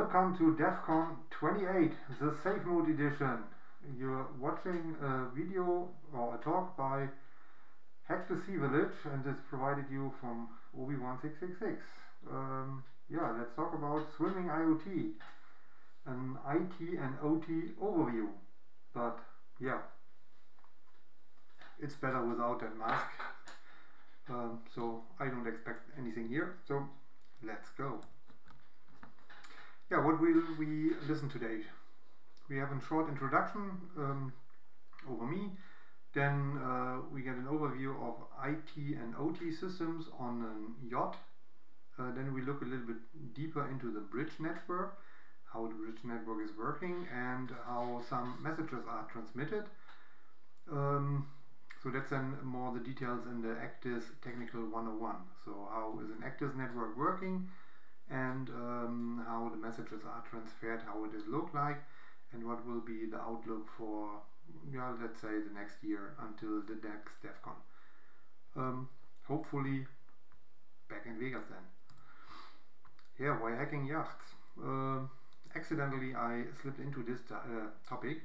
Welcome to Defcon 28, the Safe Mode edition. You're watching a video or a talk by Hack the Sea Village, and it's provided you from OB1666. Yeah, let's talk about swimming IoT, an IT and OT overview. But yeah, it's better without that mask. So I don't expect anything here. So let's go. Yeah, what will we listen today? We have a short introduction over me, then we get an overview of IT and OT systems on a yacht. Then we look a little bit deeper into the bridge network, how the bridge network is working and how some messages are transmitted. So that's then more the details in the ECDIS Technical 101. So how is an ECDIS network working, and how the messages are transferred, how it is look like, and what will be the outlook for, yeah, let's say the next year until the next Defcon. Hopefully back in Vegas then. Yeah, why hacking yachts? Accidentally I slipped into this topic.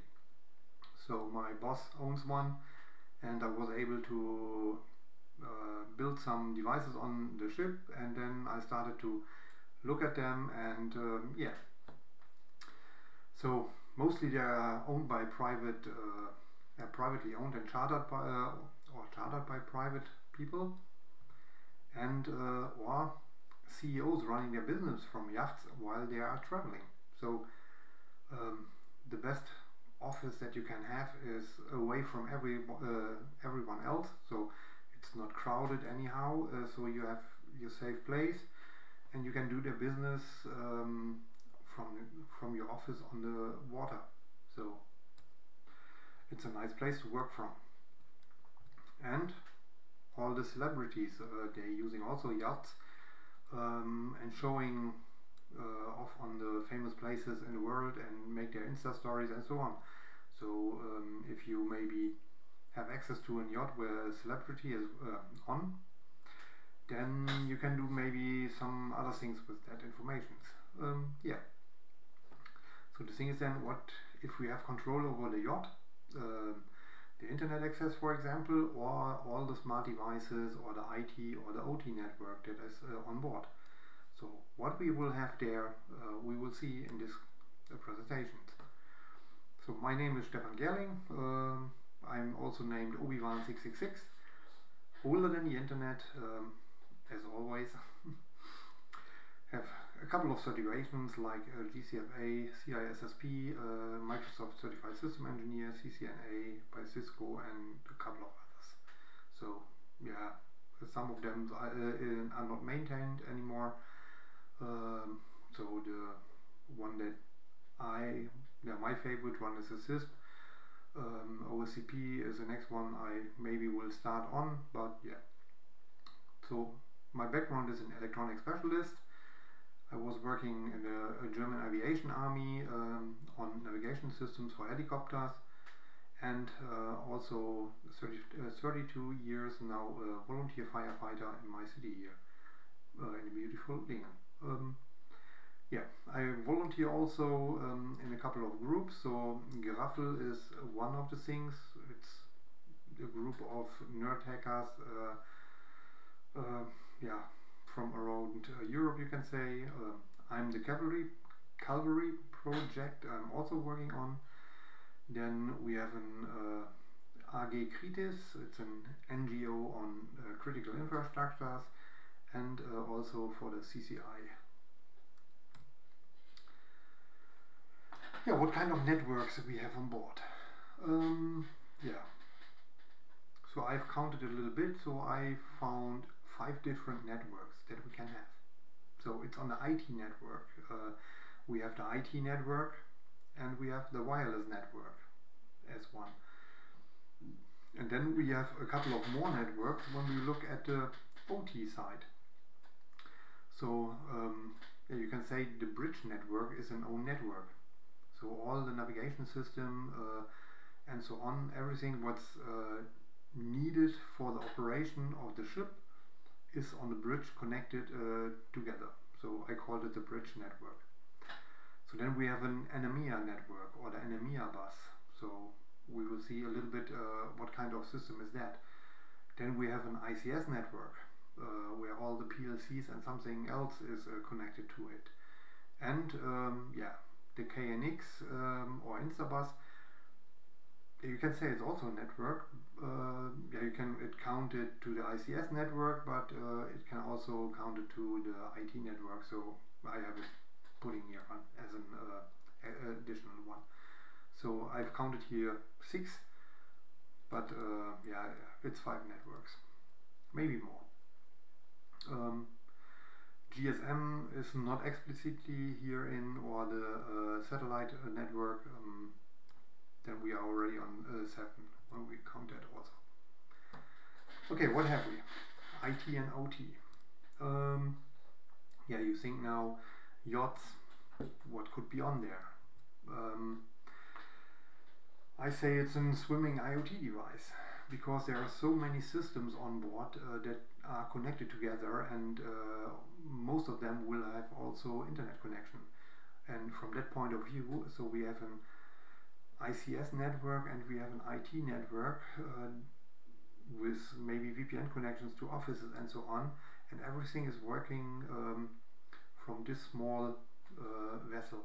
So my boss owns one, and I was able to build some devices on the ship, and then I started to look at them, and yeah, so mostly they are owned by privately owned and chartered by or chartered by private people, and or CEOs running their business from yachts while they are traveling. So the best office that you can have is away from everyone else, so it's not crowded anyhow, so you have your safe place, and you can do their business from your office on the water. So it's a nice place to work from. And all the celebrities, they're using also yachts and showing off on the famous places in the world and make their Insta stories and so on. So if you maybe have access to a yacht where a celebrity is on, then you can do maybe some other things with that information. Yeah. So the thing is then, what if we have control over the yacht, the internet access, for example, or all the smart devices, or the IT or the OT network that is on board. So what we will have there, we will see in this presentation. So my name is Gerling. I'm also named OB1666. Older than the internet. As always, have a couple of certifications like GCFA, CISSP, Microsoft Certified System Engineer, CCNA by Cisco, and a couple of others. So yeah, some of them are not maintained anymore. So the one that my favorite one is a CISP. OSCP is the next one I maybe will start on, but yeah. So my background is an electronic specialist. I was working in the German aviation army on navigation systems for helicopters, and also 32 years now volunteer firefighter in my city here in the beautiful Lingen. Yeah, I volunteer also in a couple of groups. So Geraffel is one of the things. It's a group of nerd hackers, yeah, from around Europe, you can say. I'm the Cavalry project I'm also working on. Then we have an AG Kritis, it's an NGO on critical infrastructures, and also for the CCI. Yeah, what kind of networks we have on board? Yeah, so I've counted a little bit, so I found 5 different networks that we can have. So it's on the IT network. We have the IT network, and we have the wireless network as one. And then we have a couple of more networks when we look at the OT side. So yeah, you can say the bridge network is an own network. So all the navigation system and so on, everything what's needed for the operation of the ship is on the bridge connected together. So I called it the bridge network. So then we have an NMEA network, or the NMEA bus. So we will see a little bit what kind of system is that. Then we have an ICS network, where all the PLCs and something else is connected to it. And yeah, the KNX or Instabus, you can say it's also a network. Yeah, you can count it to the ICS network, but it can also count it to the IT network. So I have it putting here on as an additional one. So I've counted here 6, but yeah, it's 5 networks, maybe more. GSM is not explicitly here in, or the satellite network. Then we are already on 7 when we count that also. Okay, what have we? IT and OT. Yeah, you think now yachts, what could be on there? I say it's a swimming IoT device, because there are so many systems on board that are connected together, and most of them will have also internet connection. And from that point of view, so we have an ICS network and we have an IT network with maybe VPN connections to offices and so on, and everything is working from this small vessel.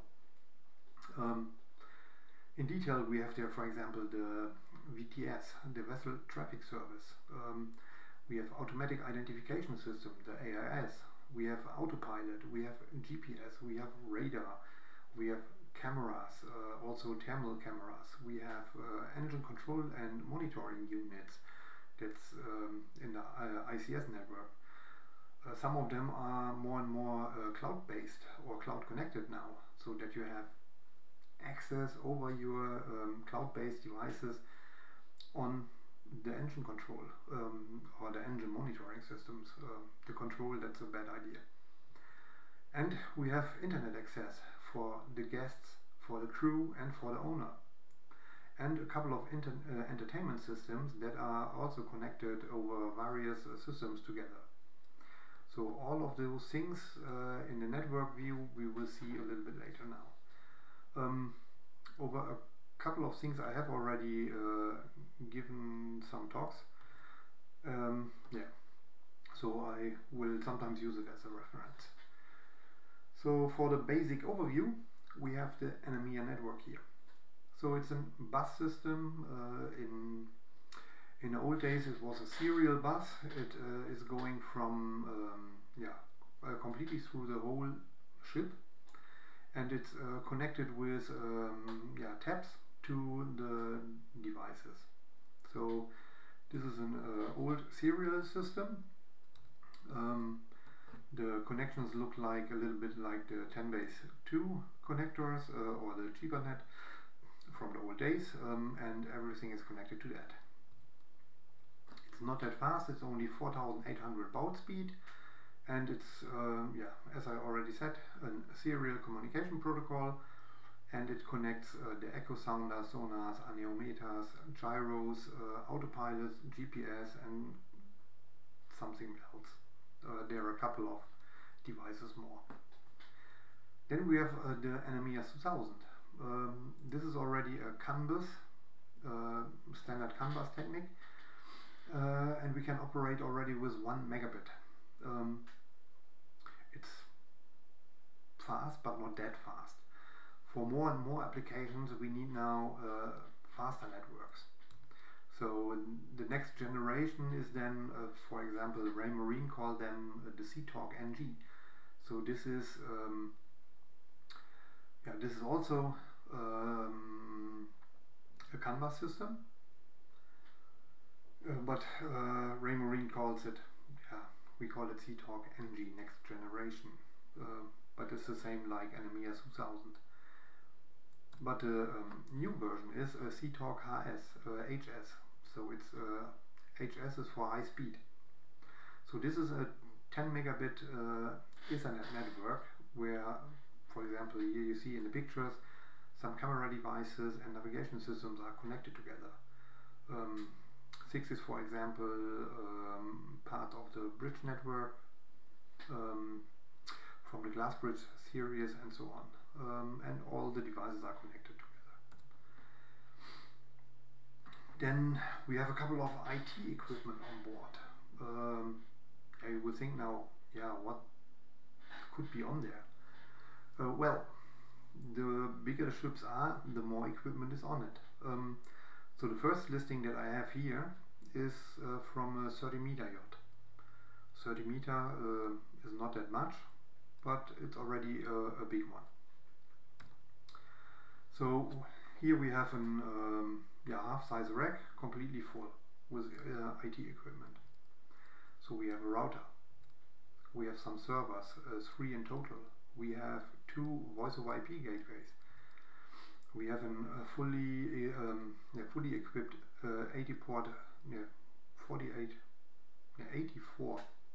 In detail, we have there, for example, the VTS, the Vessel Traffic Service. We have Automatic Identification System, the AIS. We have Autopilot, we have GPS, we have radar, we have cameras, also thermal cameras. We have engine control and monitoring units. That's in the ICS network. Some of them are more and more cloud-based or cloud-connected now, so that you have access over your cloud-based devices on the engine control or the engine monitoring systems. The control, that's a bad idea. And we have internet access for the guests, for the crew and for the owner. And a couple of entertainment systems that are also connected over various systems together. So all of those things in the network view we will see a little bit later now. Over a couple of things I have already given some talks. Yeah, so I will sometimes use it as a reference. So for the basic overview, we have the NMEA network here. So it's a bus system. In the old days it was a serial bus. It is going from completely through the whole ship, and it's connected with tabs to the devices. So this is an old serial system. The connections look like a little bit like the 10base2 connectors or the GigaNet from the old days, and everything is connected to that. It's not that fast, it's only 4,800 baud speed, and it's, as I already said, a serial communication protocol, and it connects the echo sounders, sonars, anemometers, gyros, autopilots, GPS, and something else. There are a couple of devices more. Then we have the NMEA 2000. This is already a CAN bus, standard CAN bus technique, and we can operate already with 1 megabit. It's fast, but not that fast. For more and more applications, we need now faster networks. So the next generation is then, for example, Ray Marine called them the Seatel NG. So this is also a CAN bus system, but Ray Marine calls it, we call it Seatel NG, next generation. But it's the same like NMEA 2000. But the new version is Seatel HS. So it's HS is for high speed. So this is a 10 megabit Ethernet network where, for example, here you see in the pictures some camera devices and navigation systems are connected together. 6 is, for example, part of the bridge network from the glass bridge series and so on. and all the devices are connected together. Then we have a couple of IT equipment on board. You would think now, yeah, what could be on there? Well, the bigger the ships are, the more equipment is on it. So the first listing that I have here is from a 30-meter yacht. 30 meter is not that much, but it's already a big one. So here we have an half-size rack, completely full with IT equipment. So we have a router, we have some servers, 3 in total. We have 2 voice-over IP gateways. We have a fully equipped 84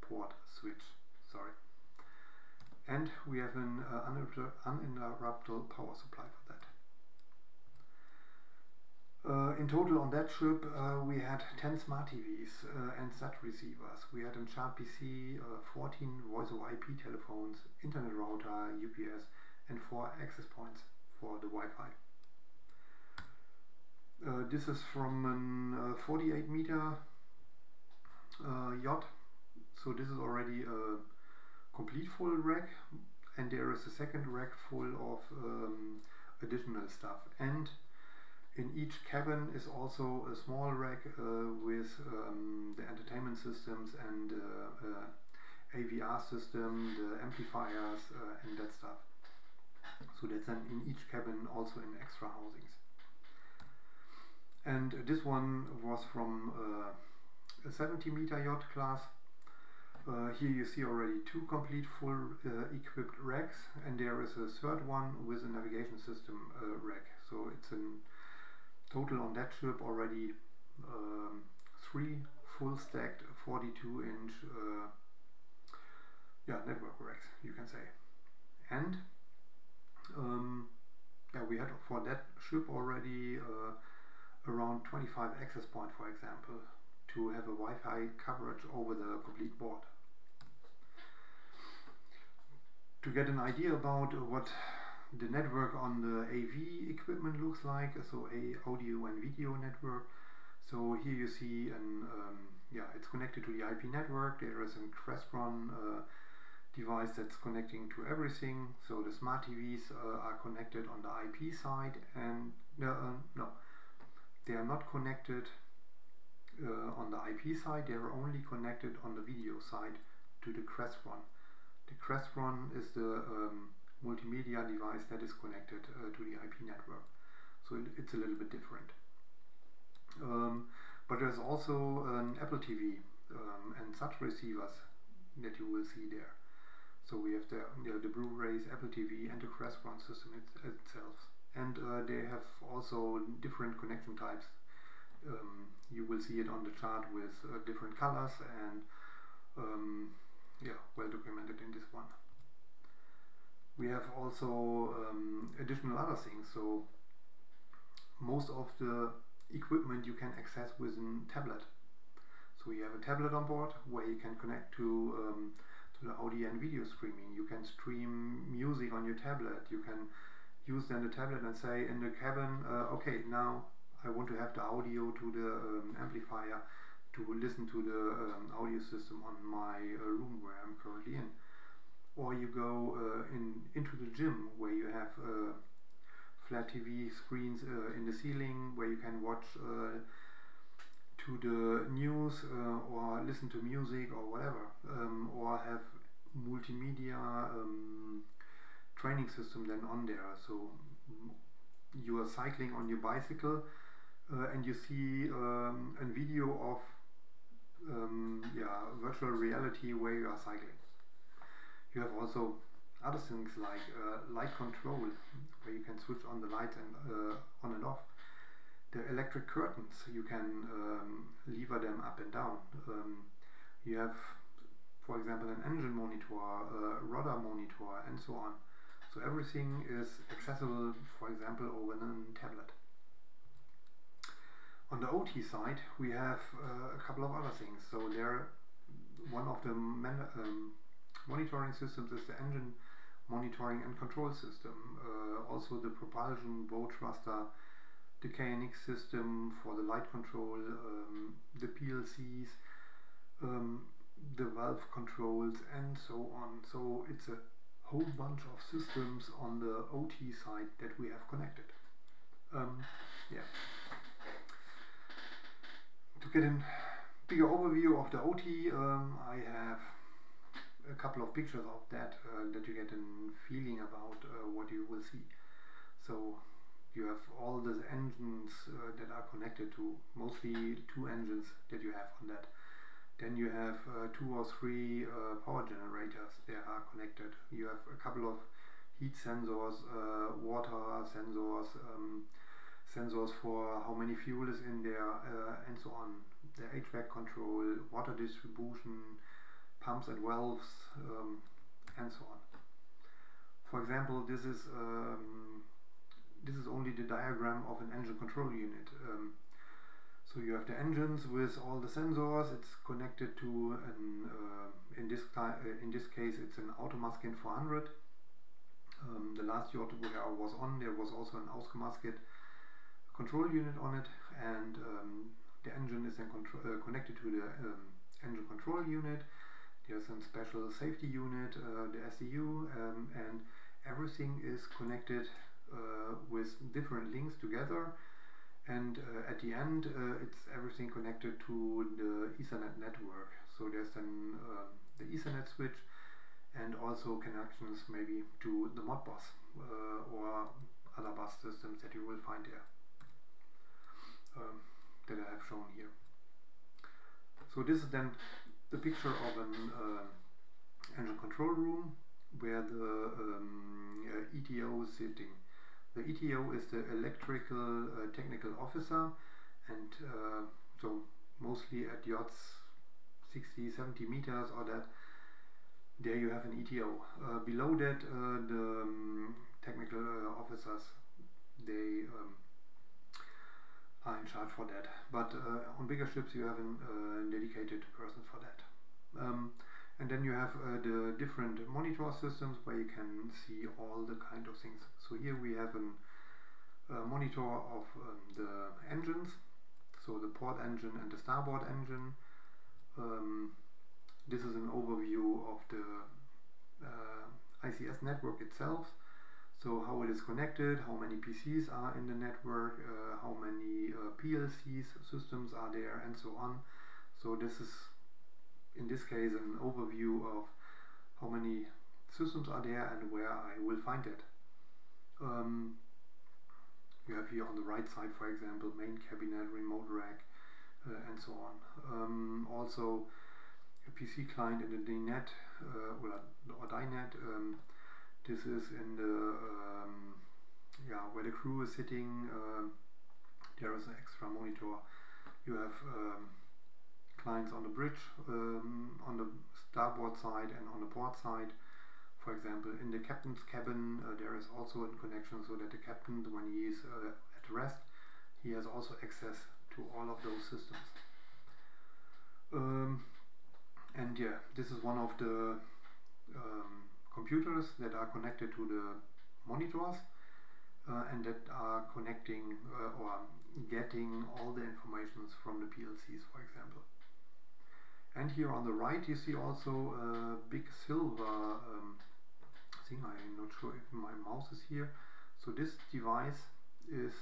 port switch. Sorry. And we have an uninterruptible power supply for that. In total on that ship we had 10 smart TVs and SAT receivers. We had a Chart PC, 14 voice-over IP telephones, internet router, UPS, and 4 access points for the Wi-Fi. This is from a 48-meter yacht. So this is already a complete full rack, and there is a second rack full of additional stuff. And in each cabin is also a small rack with the entertainment systems and AVR system, the amplifiers and that stuff. So that's then in each cabin, also in extra housings. And this one was from a 70-meter yacht class. Here you see already 2 complete full equipped racks, and there is a third one with a navigation system rack. So it's in total on that ship already 3 full stacked 42-inch network racks, you can say. And we had for that ship already around 25 access points, for example, to have a Wi-Fi coverage over the complete board. To get an idea about what the network on the AV equipment looks like, so a audio and video network. So here you see it's connected to the IP network. There is a Crestron device that's connecting to everything. So the smart TVs are connected on the IP side, and no, they are not connected on the IP side. They are only connected on the video side to the Crestron. The Crestron is the multimedia device that is connected to the IP network. So it's a little bit different. But there's also an Apple TV and such receivers that you will see there. So we have the Blu-rays, Apple TV, and the Crestron system itself. And they have also different connection types. You will see it on the chart with different colors and well documented in this one. We have also additional other things. So most of the equipment you can access with a tablet. So you have a tablet on board where you can connect to the audio and video streaming. You can stream music on your tablet. You can use then the tablet and say in the cabin, okay, now I want to have the audio to the amplifier to listen to the audio system on my room where I'm currently in. Or you go into the gym where you have flat TV screens in the ceiling where you can watch to the news or listen to music or whatever, or have multimedia training system then on there. So you are cycling on your bicycle and you see a video of virtual reality where you are cycling. You have also other things like light control, where you can switch on the lights and on and off. The electric curtains, you can lever them up and down. You have, for example, an engine monitor, rudder monitor, and so on. So everything is accessible, for example, over a tablet. On the OT side, we have a couple of other things. So there, one of the monitoring systems is the engine monitoring and control system, also the propulsion, bow thruster, the KNX system for the light control, the PLCs, the valve controls, and so on. So it's a whole bunch of systems on the OT side that we have connected. Yeah. To get a bigger overview of the OT, I have a couple of pictures of that that you get a feeling about what you will see. So you have all the engines that are connected to, mostly 2 engines that you have on that. Then you have 2 or 3 power generators that are connected. You have a couple of heat sensors, water sensors, sensors for how many fuel is in there, and so on. The HVAC control, water distribution, pumps and valves, and so on. For example, this is only the diagram of an engine control unit. So you have the engines with all the sensors. It's connected to an, in this case it's an Automaskin 400. The last yacht where I was on, there was also an Ausgemasket control unit on it, and the engine is then connected to the engine control unit. There's a special safety unit, the SCU, and everything is connected with different links together, and at the end it's everything connected to the Ethernet network. So there's then the Ethernet switch, and also connections maybe to the Modbus or other bus systems that you will find there, that I have shown here. So this is then the picture of an engine control room where the ETO is sitting. The ETO is the electrical technical officer, and so mostly at yachts 60-70 meters or that, there you have an ETO. Below that the technical officers, they are in charge for that, but on bigger ships you have a dedicated person for that. And then you have the different monitor systems where you can see all the kind of things. So here we have a monitor of the engines, so the port engine and the starboard engine. This is an overview of the ICS network itself. So how it is connected, how many PCs are in the network, how many PLCs systems are there, and so on. So this is, in this case, an overview of how many systems are there and where I will find it. You have here on the right side, for example, main cabinet, remote rack, and so on. Also a PC client in the DNet or DINet. This is in the where the crew is sitting. There is an extra monitor. You have clients on the bridge, on the starboard side and on the port side. For example, in the captain's cabin there is also a connection, so that the captain, when he is at rest, he has also access to all of those systems. And yeah, this is one of the computers that are connected to the monitors and that are connecting or getting all the information from the PLCs, for example. And here on the right you see also a big silver thing. I'm not sure if my mouse is here. So this device is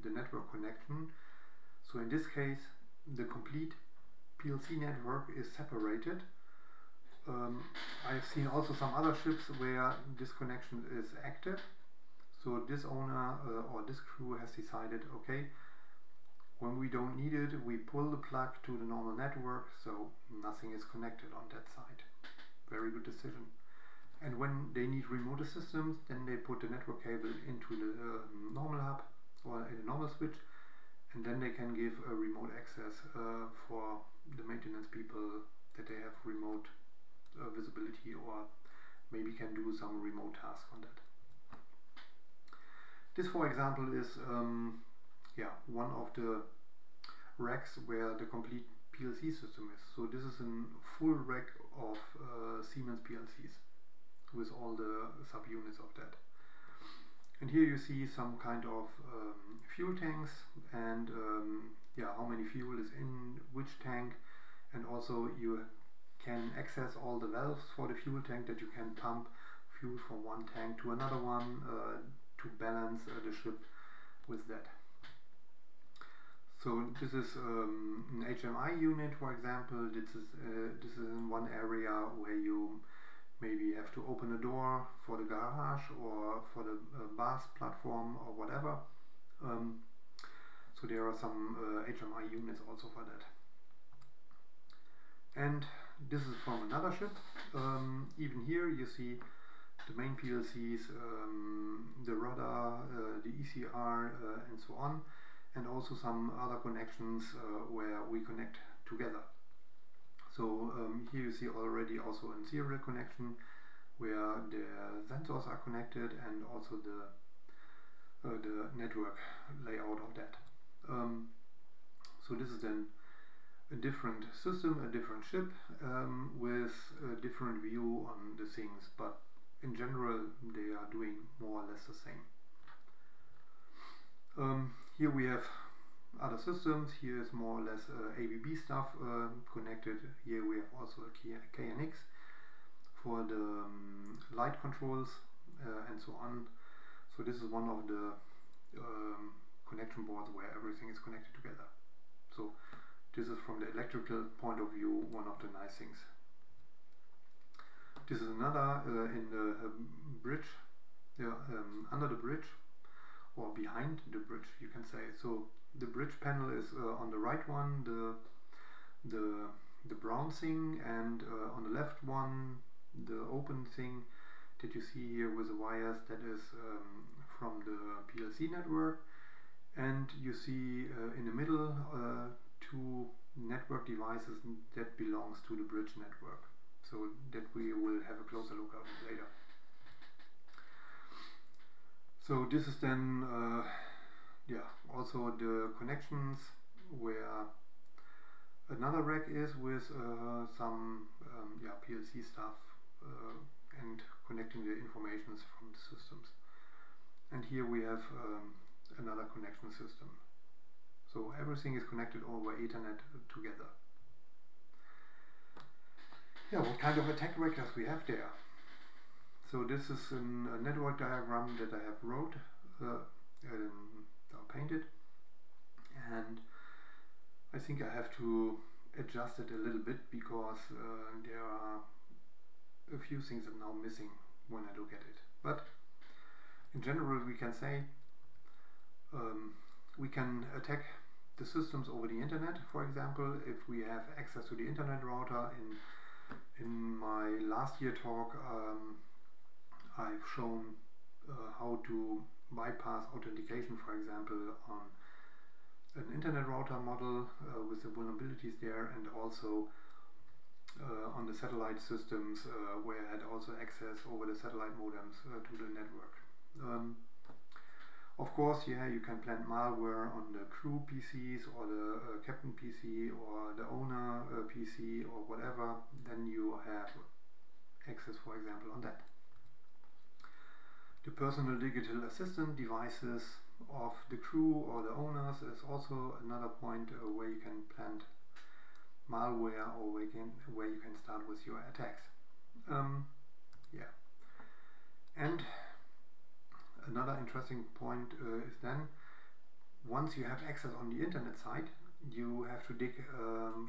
the network connection. So in this case the complete PLC network is separated. I've seen also some other ships where this connection is active. So this owner or this crew has decided, okay, when we don't need it, we pull the plug to the normal network, so nothing is connected on that side. Very good decision. And when they need remote systems, then they put the network cable into the normal hub or in a normal switch, and then they can give a remote access for the maintenance people, that they have remote visibility, or maybe can do some remote task on that. This, for example, is one of the racks where the complete PLC system is. So this is a full rack of Siemens PLCs. with all the subunits of that. And here you see some kind of fuel tanks and yeah, how many fuel is in which tank, and also you can access all the valves for the fuel tank, that you can pump fuel from one tank to another one to balance the ship with that. So this is an HMI unit, for example. This is in one area where you maybe have to open a door for the garage or for the bus platform or whatever. So there are some HMI units also for that. And this is from another ship. Even here you see the main PLCs, the rudder, the ECR, and so on, and also some other connections where we connect together. So here you see already also a serial connection where the sensors are connected, and also the network layout of that. So this is then a different system, a different ship, with a different view on the things, but in general they are doing more or less the same. Here we have other systems. Here is more or less ABB stuff connected. Here we have also a KNX for the light controls and so on. So this is one of the connection boards where everything is connected together. So this is from the electrical point of view one of the nice things. This is another in the bridge, under the bridge, or behind the bridge, you can say. So the bridge panel is on the right one, the brown thing, and on the left one, the open thing that you see here with the wires, that is from the PLC network. And you see in the middle two network devices that belongs to the bridge network. So that we will have a closer look at later. So this is then yeah, also the connections where another rack is with some yeah, PLC stuff and connecting the informations from the systems. And here we have another connection system. So everything is connected over Ethernet together. Yeah, what kind of attack vectors we have there? So this is a network diagram that I have wrote, painted, and I think I have to adjust it a little bit because there are a few things that are now missing when I look at it. But in general we can say we can attack the systems over the internet. For example, if we have access to the internet router. In my last year talk I've shown how to bypass authentication, for example, on an internet router model with the vulnerabilities there, and also on the satellite systems where I had also access over the satellite modems to the network. Of course, yeah, you can plant malware on the crew PCs or the captain PC or the owner PC or whatever. Then you have access, for example, on that. The personal digital assistant devices of the crew or the owners is also another point where you can plant malware, or where you can start with your attacks. Yeah, and another interesting point is then, once you have access on the internet side, you have to dig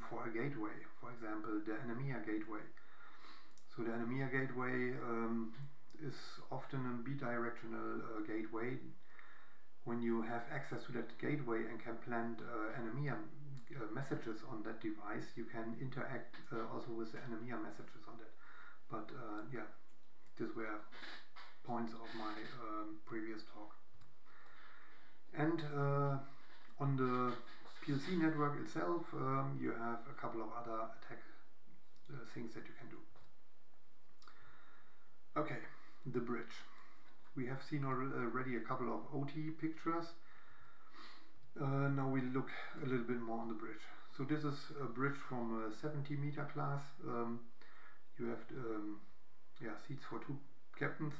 for a gateway, for example the NMEA gateway. So the NMEA gateway is often a bidirectional gateway. When you have access to that gateway and can plant NMEA messages on that device, you can interact also with the NMEA messages on that. But yeah, these were points of my previous talk. And on the PLC network itself, you have a couple of other attack things that you can do. Okay, the bridge. We have seen already a couple of OT pictures. Now we look a little bit more on the bridge. So this is a bridge from a 70-meter class. You have yeah, seats for two captains,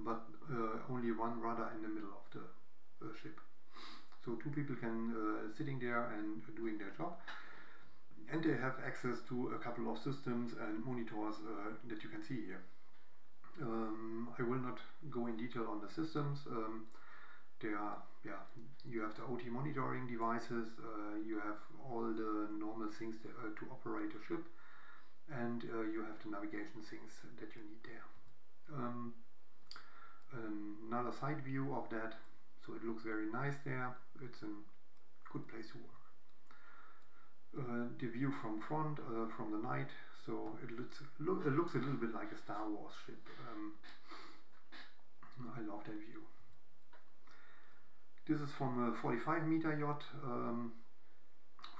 but only one rudder in the middle of the ship. So 2 people can sitting there and doing their job, and they have access to a couple of systems and monitors that you can see here. I will not go in detail on the systems. There are, you have the OT monitoring devices, you have all the normal things to operate a ship, and you have the navigation things that you need there. Another side view of that, so it looks very nice there. It's a good place to work. The view from front, from the night, so it looks a little bit like a Star Wars ship. I love that view. This is from a 45-meter yacht.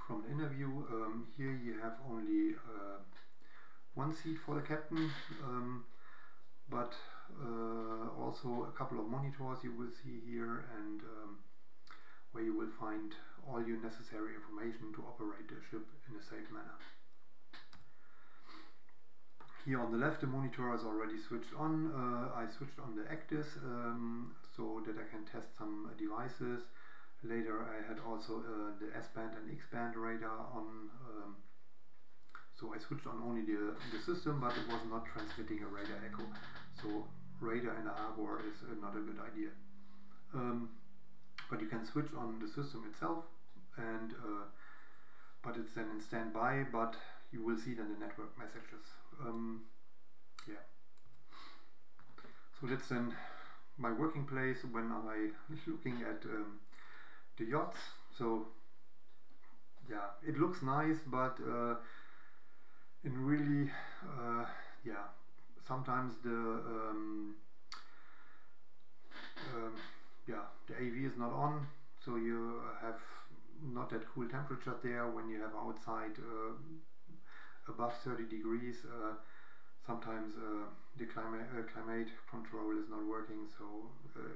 From the inner view, here you have only one seat for the captain, but also a couple of monitors you will see here, and where you will find all your necessary information to operate the ship in a safe manner. Here on the left, the monitor is already switched on. I switched on the ECDIS so that I can test some devices. Later I had also the S-band and X-band radar on. So I switched on only the system, but it was not transmitting a radar echo. So radar in the arbor is not a good idea. But you can switch on the system itself, and but it's then in standby, but you will see then the network messages. Yeah. So that's then my working place when I looking at the yachts. So yeah, it looks nice, but in really yeah, sometimes the the AV is not on, so you have not that cool temperature there when you have outside above 30 degrees. Sometimes the climate control is not working, so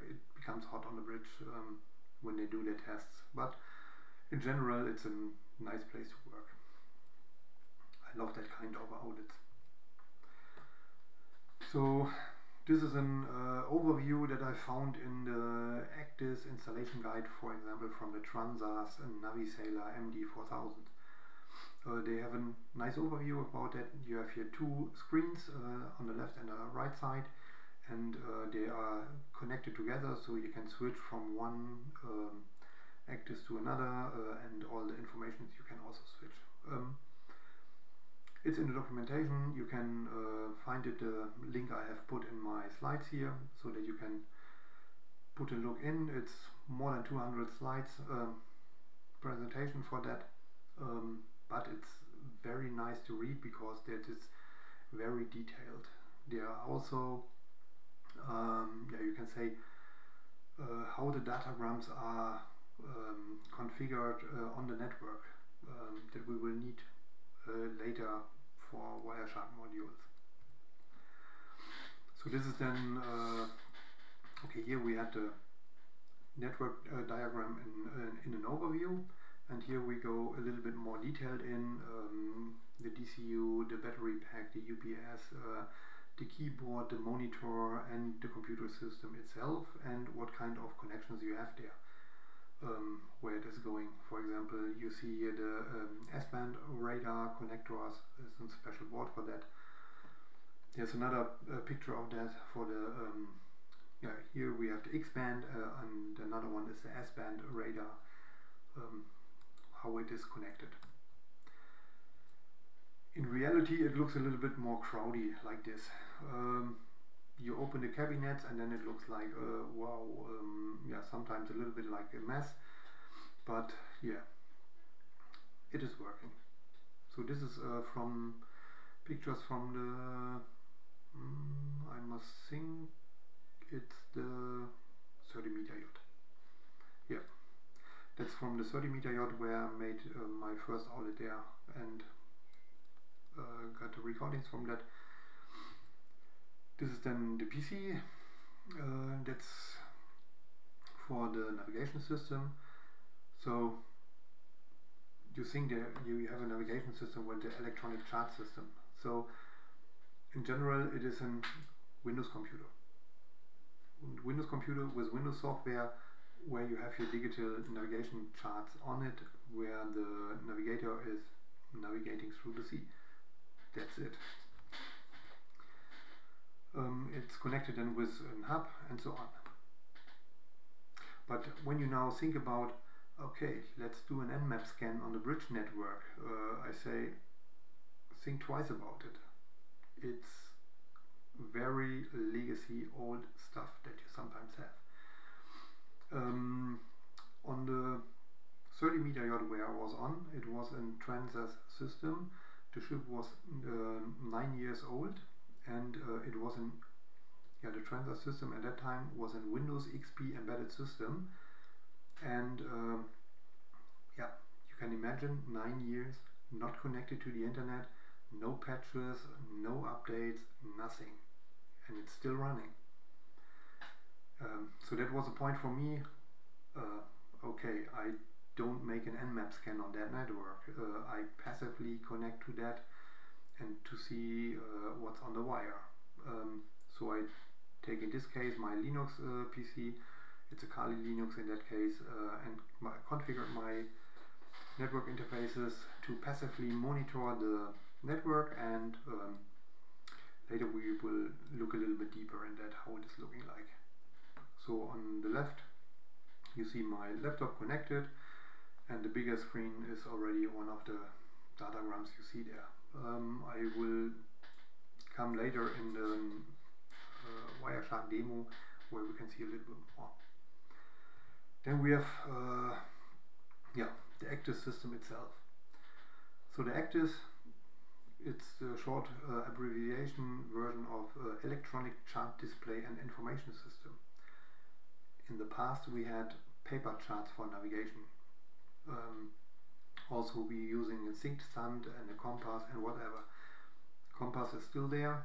it becomes hot on the bridge when they do their tests. But in general, it's a nice place to work. I love that kind of audits. So this is an overview that I found in the ECDIS installation guide, for example, from the Transas and Navisailor MD4000. They have a nice overview about that. You have here 2 screens on the left and the right side, and they are connected together, so you can switch from one ECDIS to another, and all the information you can also switch. It's in the documentation. You can find it, the link I have put in my slides here, so that you can put a look in. It's more than 200 slides presentation for that, but it's very nice to read because that is very detailed. There are also you can say how the datagrams are configured on the network that we will need later for Wireshark modules. So this is then okay, here we had the network diagram in an overview, and here we go a little bit more detailed in the DCU, the battery pack, the UPS, the keyboard, the monitor, and the computer system itself, and what kind of connections you have there. Where it is going. For example, you see here the S-band radar connectors. There's a special board for that. There's another picture of that for the here we have the X-band, and another one is the S-band radar, how it is connected. In reality, it looks a little bit more crowdy like this. You open the cabinets and then it looks like wow, yeah, sometimes a little bit like a mess, but yeah, it is working. So this is from pictures from the I must think it's the 30-meter yacht. Yeah, that's from the 30-meter yacht where I made my first audit there, and got the recordings from that. This is then the PC, that's for the navigation system. So you think that you have a navigation system with the electronic chart system. So in general, it is a Windows computer. Windows computer with Windows software, where you have your digital navigation charts on it, where the navigator is navigating through the sea. That's it. It's connected then with a hub and so on. But when you now think about, okay, let's do an Nmap scan on the bridge network, I say, think twice about it. It's very legacy old stuff that you sometimes have. On the 30-meter yacht where I was on, it was a Transas system. The ship was 9 years old, and it was in the Transas system at that time was a Windows XP embedded system, and you can imagine 9 years not connected to the internet, no patches, no updates, nothing, and it's still running. So that was a point for me. Okay, I don't make an Nmap scan on that network. I passively connect to that and to see what's on the wire. So I take in this case my Linux PC, it's a Kali Linux in that case, and configure my network interfaces to passively monitor the network, and later we will look a little bit deeper in that, how it is looking like. So on the left you see my laptop connected, and the bigger screen is already one of the datagrams you see there. I will come later in the Wireshark demo where we can see a little bit more. Then we have the ECDIS system itself. So the ECDIS, it's the short abbreviation version of Electronic Chart Display and Information System. In the past we had paper charts for navigation. Also we using a sync stand and a compass and whatever. Compass is still there,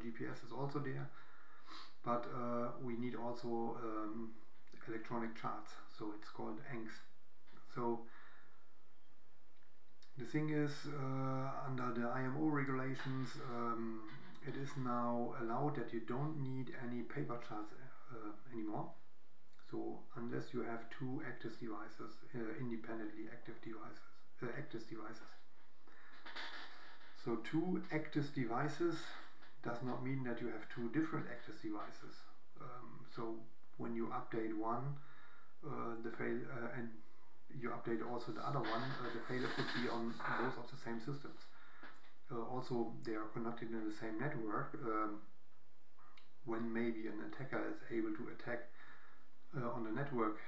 GPS is also there, but we need also electronic charts, so it's called ENGs. So the thing is, under the IMO regulations, it is now allowed that you don't need any paper charts anymore. So unless you have two ECDIS devices, independently active devices, ECDIS devices. So two ECDIS devices does not mean that you have two different ECDIS devices. So when you update one, and you update also the other one, the failure could be on both of the same systems. Also, they are connected in the same network. When maybe an attacker is able to attack on the network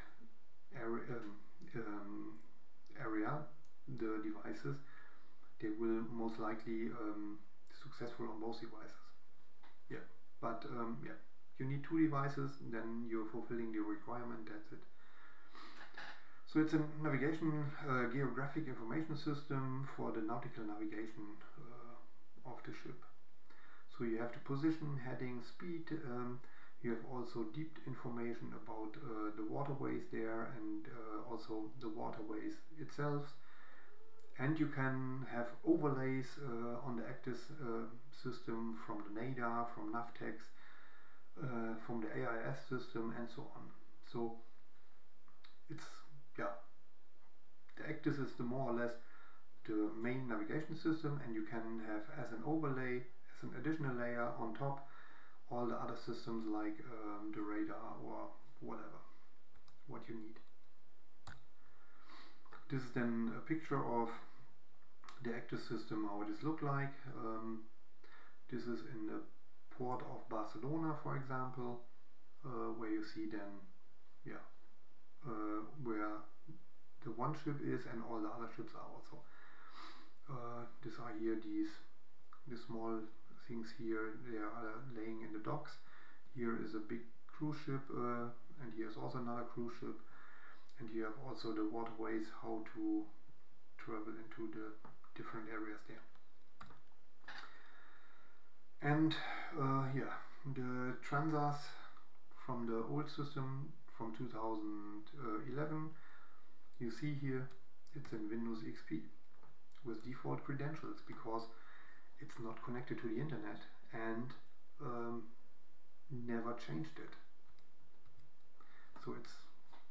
area, the devices, they will most likely successful on both devices. Yeah, but you need two devices, then you're fulfilling the requirement. That's it. So it's a navigation geographic information system for the nautical navigation of the ship. So you have the position, heading, speed. You have also deep information about the waterways there, and also the waterways itself. And you can have overlays on the ECDIS system from the NADA, from Navtex, from the AIS system, and so on. So it's the ECDIS is the more or less the main navigation system, and you can have as an overlay, as an additional layer on top, all the other systems like the radar or whatever, what you need. This is then a picture of the ECDIS system, how it is look like. This is in the port of Barcelona, for example, where you see then where the one ship is and all the other ships are also. These are here these small things here, they are laying in the docks. Here is a big cruise ship, and here is also another cruise ship, and you have also the waterways, how to travel into the different areas there. And the Transas from the old system from 2011, you see here it's in Windows XP with default credentials, because it's not connected to the internet, and never changed it. So it's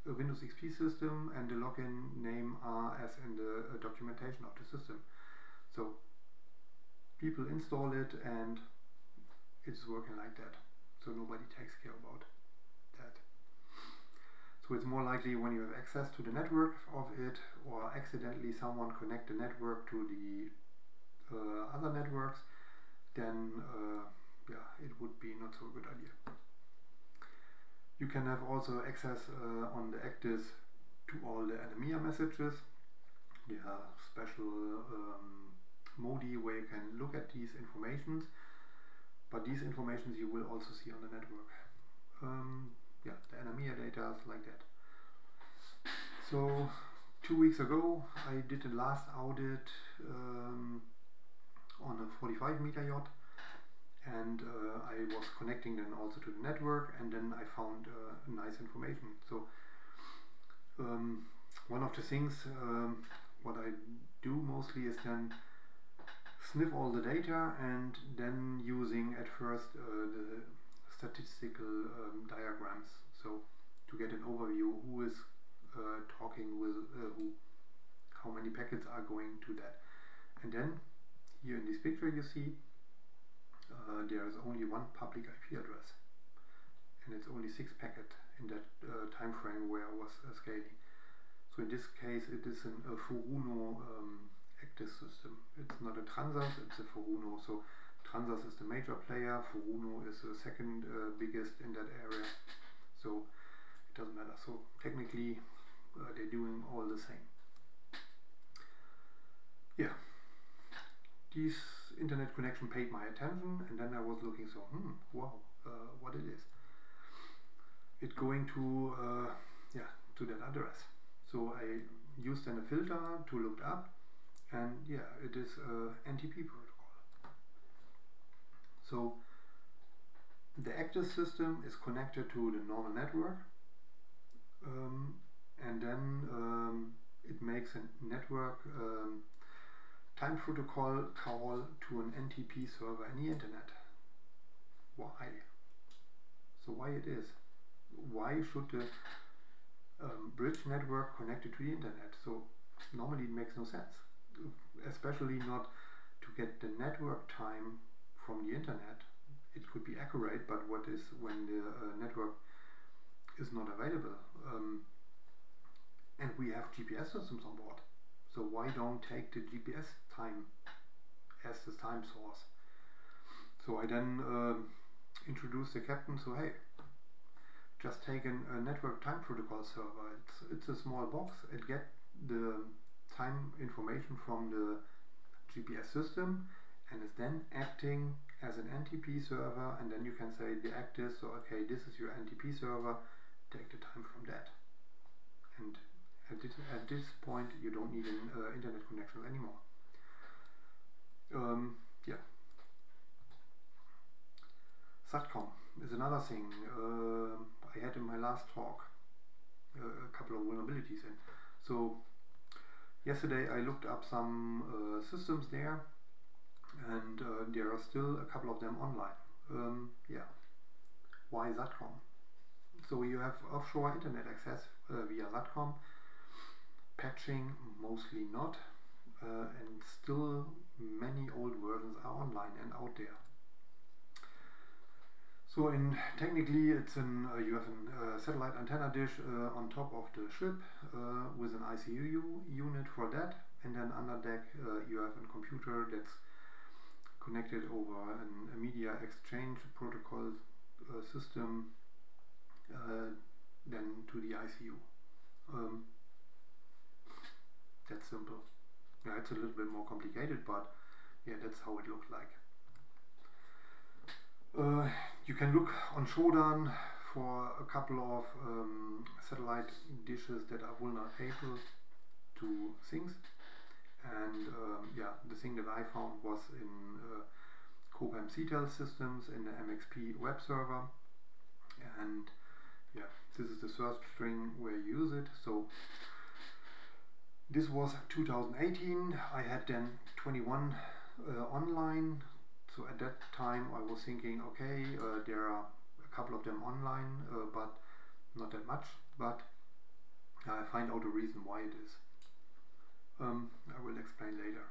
a Windows XP system and the login name are as in the documentation of the system. So people install it and it's working like that. So nobody takes care about that. So it's more likely when you have access to the network of it, or accidentally someone connect the network to the other networks, then yeah, it would be not so good idea. You can have also access on the ECDIS to all the NMEA messages. There are special modi where you can look at these informations, but these informations you will also see on the network. Yeah, the NMEA data is like that. So 2 weeks ago I did the last audit on a 45 meter yacht, and I was connecting then also to the network, and then I found nice information. So one of the things what I do mostly is then sniff all the data and then using at first the statistical diagrams, so to get an overview who is talking with who, how many packets are going to that. And then here in this picture you see there is only one public IP address, and it's only 6 packets in that time frame where I was scaling. So in this case it is a Furuno ECDIS system. It's not a Transas, it's a Furuno. So Transas is the major player, Furuno is the second biggest in that area. So it doesn't matter. So technically they're doing all the same. Yeah, this internet connection paid my attention, and then I was looking, so wow, what it is. It's going to yeah, to that address. So I used then a filter to look up, and yeah, it is NTP protocol. So the ECDIS system is connected to the normal network, and then it makes a network time protocol call to an NTP server in the internet. Why? So why it is? Why should the bridge network connect it to the internet? So normally it makes no sense, especially not to get the network time from the internet. It could be accurate, but what is when the network is not available? And we have GPS systems on board. So why don't take the GPS time as the time source? So I then introduced the captain, so hey, just take a network time protocol server. It's a small box. It gets the time information from the GPS system and is then acting as an NTP server, and then you can say the ECDIS, so okay, this is your NTP server, take the time from that. And at this point you don't need an internet connection anymore. Yeah. Satcom is another thing I had in my last talk a couple of vulnerabilities in. So yesterday I looked up some systems there, and there are still a couple of them online. Yeah. Why Satcom? So you have offshore internet access via Satcom, patching mostly not, and still many old versions are online and out there. So technically it's you have a satellite antenna dish on top of the ship with an ICU unit for that, and then under deck you have a computer that's connected over a media exchange protocol system then to the ICU. That's simple. Yeah, it's a little bit more complicated, but yeah, that's how it looks like. You can look on Shodan for a couple of satellite dishes that are vulnerable to things, and yeah, the thing that I found was in Cobham Seatel systems in the MXP web server, and yeah, this is the search string where you use it. So this was 2018. I had then 21 online. So at that time I was thinking, okay, there are a couple of them online, but not that much. But I find out the reason why it is. I will explain later.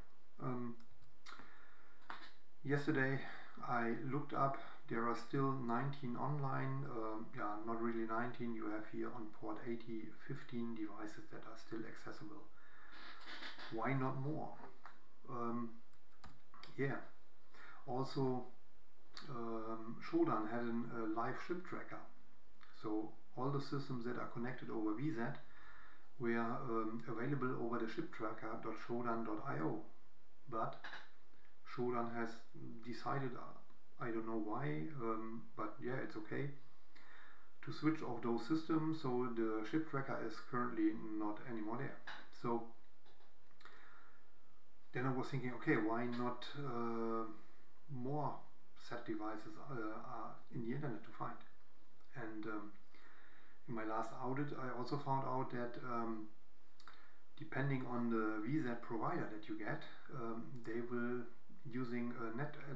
Yesterday I looked up, there are still 19 online, yeah, not really 19, you have here on port 80, 15 devices that are still accessible. Why not more? Yeah, also Shodan had a live ship tracker, so all the systems that are connected over VZ were available over the ship tracker.shodan.io, but Shodan has decided, I don't know why, but yeah, it's okay, to switch off those systems, so the ship tracker is currently not anymore there. So then I was thinking, okay, why not more SAT devices are in the internet to find? And in my last audit I also found out that depending on the VZ provider that you get, they will using a network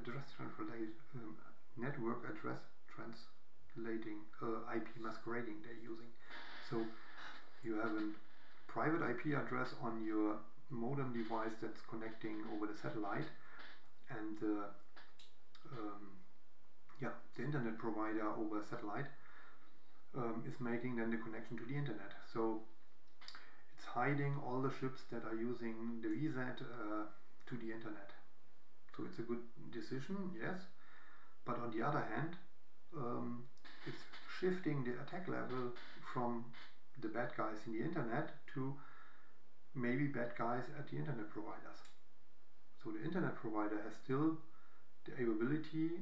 address translating, IP masquerading they're using. So you have a private IP address on your modem device that's connecting over the satellite, and yeah, the internet provider over satellite is making then the connection to the internet. So it's hiding all the ships that are using the VZ to the internet. So it's a good decision, yes, but on the other hand, it's shifting the attack level from the bad guys in the internet to maybe bad guys at the internet providers. So the internet provider has still the ability,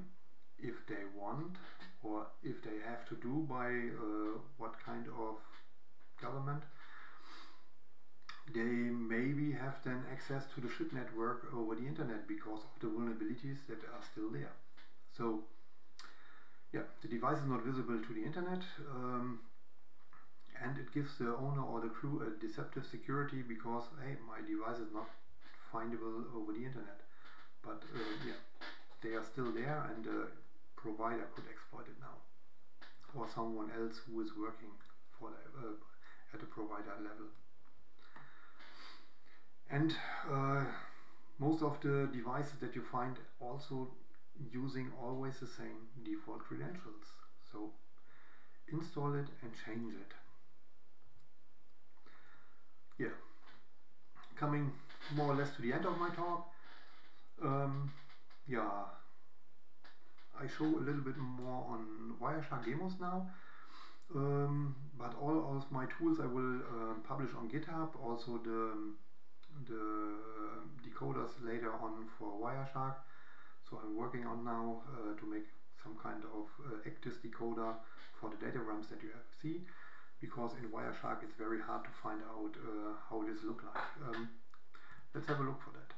if they want or if they have to do by what kind of government, they maybe have then access to the ship network over the internet because of the vulnerabilities that are still there. So yeah, the device is not visible to the internet, and it gives the owner or the crew a deceptive security because, hey, my device is not findable over the internet. But yeah, they are still there, and the provider could exploit it now, or someone else who is working for the, at the provider level. And most of the devices that you find also using always the same default credentials. So install it and change it. Yeah, coming more or less to the end of my talk. Yeah, I show a little bit more on Wireshark demos now, but all of my tools I will publish on GitHub, also the decoders later on for Wireshark. So I'm working on now to make some kind of ECDIS decoder for the datagrams that you have see, because in Wireshark it's very hard to find out how this look like. Let's have a look for that.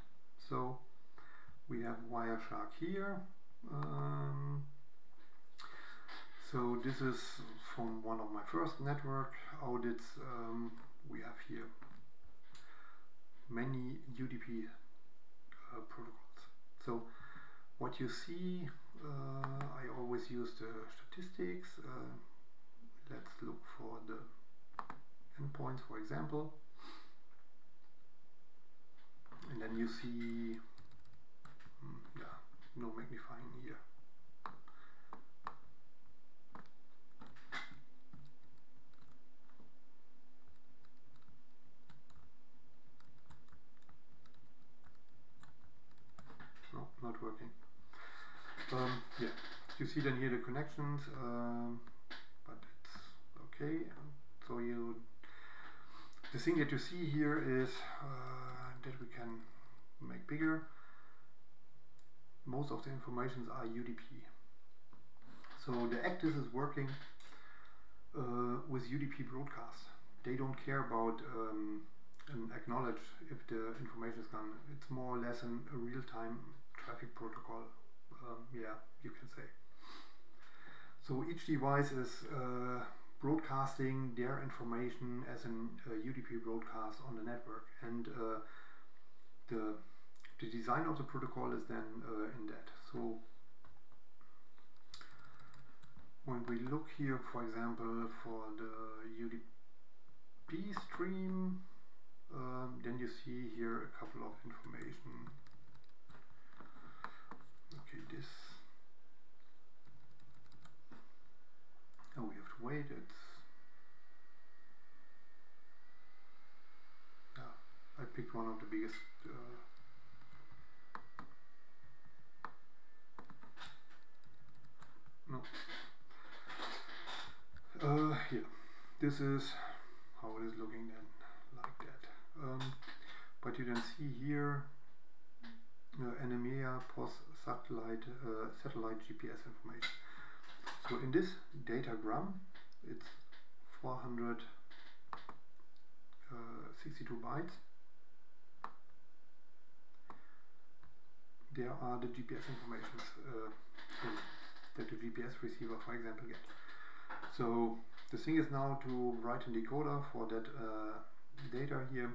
So we have Wireshark here. So this is from one of my first network audits. We have here many UDP protocols. So what you see, I always use the statistics. Let's look for the endpoints, for example, and then you see, yeah, no magnifying here. No, not working. Yeah, you see then here the connections, but it's okay. So the thing that you see here is that we can make bigger. Most of the informations are UDP. So the ECDIS is working with UDP broadcast. They don't care about and acknowledge if the information is gone. It's more or less a real-time traffic protocol. Yeah, you can say. So each device is broadcasting their information as an UDP broadcast on the network, and the design of the protocol is then in that. So when we look here, for example, for the UDP stream, then you see here a couple of information. Okay, this. Oh, we have to wait. It's I picked one of the biggest. No. Yeah, this is how it is looking then, like that. But you can see here NMEA post-satellite satellite GPS information. So in this datagram, it's 462 bytes. There are the GPS informations that the GPS receiver, for example, get. So the thing is now to write a decoder for that data here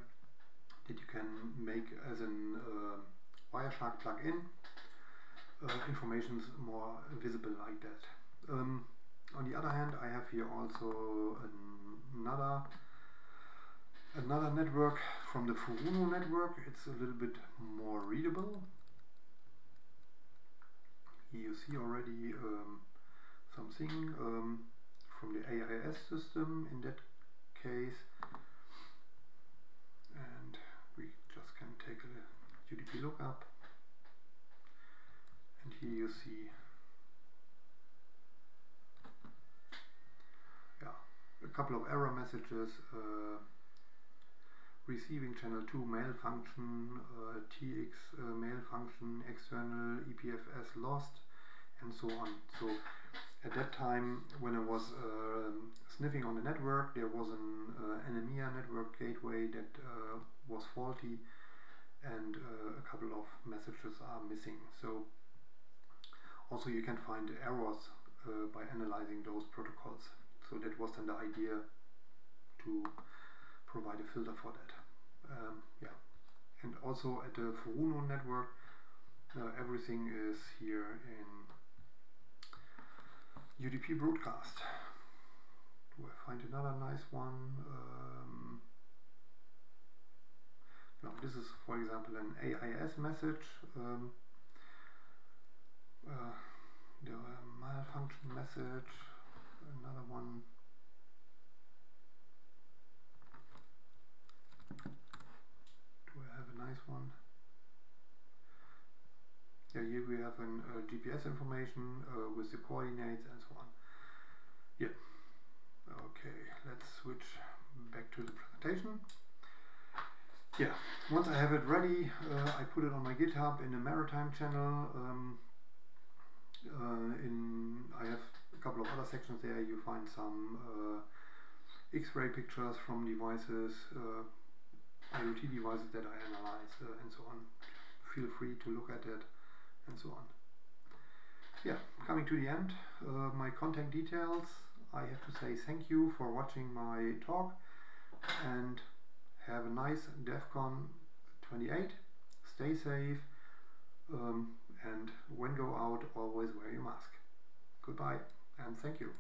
that you can make as an Wireshark plugin. Information's more visible like that. On the other hand, I have here also another network from the Furuno network. It's a little bit more readable. Here you see already something from the AIS system in that case, and we just can take a UDP lookup, and here you see a couple of error messages, receiving channel 2 mail function, TX mail function, external EPFS lost, and so on. So at that time, when I was sniffing on the network, there was an NMEA network gateway that was faulty, and a couple of messages are missing. So also you can find errors by analyzing those protocols. So that was then the idea to provide a filter for that. Yeah, and also at the Furuno network, everything is here in UDP broadcast. Do I find another nice one? No, this is, for example, an AIS message. The malfunction message. Another one. Do I have a nice one? Yeah, here we have an GPS information with the coordinates and so on. Yeah. Okay, let's switch back to the presentation. Yeah, once I have it ready, I put it on my GitHub in the maritime channel. I have a couple of other sections there. You find some X-ray pictures from devices, IoT devices that I analyze, and so on. Feel free to look at it, and so on. Yeah, coming to the end, my contact details. I have to say thank you for watching my talk, and have a nice Defcon 28. Stay safe, and when go out, always wear your mask. Goodbye, and thank you.